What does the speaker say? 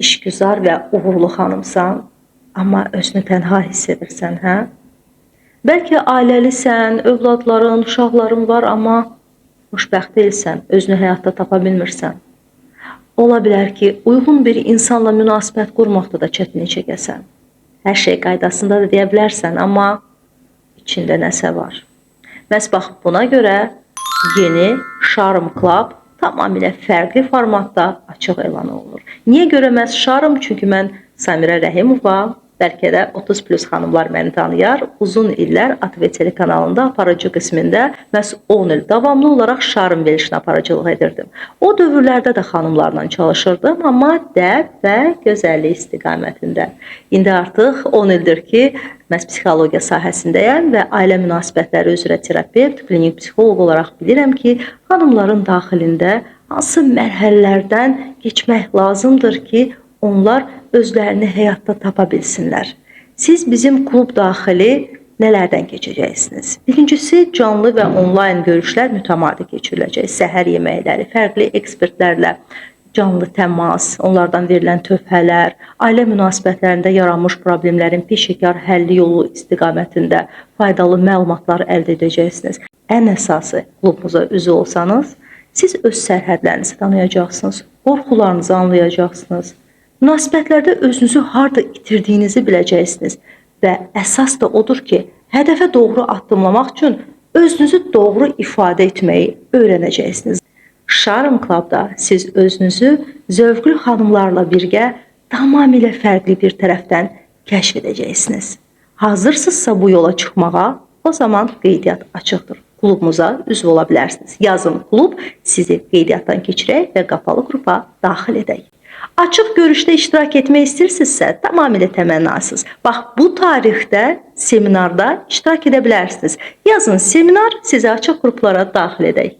işgüzar və uğurlu xanımsan, amma özünü tənha hiss edirsən, hə? Bəlkə ailəlisən, övladların, uşaqların var, amma xoşbəxt deyilsən, özünü həyatda tapa bilmirsən. Ola bilər ki, uyğun bir insanla münasibət qurmaqda da çətinlik çəkəsən. Hər şey qaydasında da deyə bilərsən, amma içində nəsə var. Məhz bax buna görə yeni Charm Club tamamilə fərqli formatda açıq elan olunur. Niyə görə məhz Charm? Çünki mən Samirə Rəhimova, bəlkə də 30+ xanımlar məni tanıyar. Uzun illər ATV kanalında aparıcı qismində məhz 10 il davamlı olaraq Charm verilişinə aparıcılıq edirdim. O dövrlərdə də xanımlarla çalışırdım, amma dəb və gözəllik istiqamətində. İndi artıq 10 ildir ki, məhz psixologiya sahəsindəyəm və ailə münasibətləri üzrə terapevt, klinik psixoloq olaraq bilirəm ki, xanımların daxilində hansı mərhələlərdən keçmək lazımdır ki, onlar özlərini həyatda tapa bilsinlər. Siz bizim klub daxili nələrdən keçəcəksiniz? Birincisi, canlı və onlayn görüşlər mütəmadi keçiriləcək. Səhər yeməkləri, fərqli ekspertlərlə canlı təmas, onlardan verilən tövhələr, ailə münasibətlərində yaranmış problemlərin peşəkar həlli yolu istiqamətində faydalı məlumatlar əldə edəcəksiniz. Ən əsası, klubumuza üzv olsanız, siz öz sərhədlərinizi tanıyacaqsınız, qorxularınızı anlayacaqsınız. Münasibətlərdə özünüzü harda itirdiyinizi biləcəksiniz və əsas da odur ki, hədəfə doğru addımlamaq üçün özünüzü doğru ifadə etməyi öyrənəcəksiniz. Charm Club'da siz özünüzü zövqlü xanımlarla birgə tamamilə fərqli bir tərəfdən kəşf edəcəksiniz. Hazırsınızsa bu yola çıxmağa, o zaman qeydiyyat açıqdır. Klubumuza üzv ola bilərsiniz. Yazın klub, sizi qeydiyyatdan keçirək və qapalı qrupa daxil edək. Açıq görüşdə iştirak etmək istəyirsinizsə, tamamilə təmənnasız. Bax, bu tarixdə seminarda iştirak edə bilərsiniz. Yazın seminar, sizi açıq qruplara daxil edək.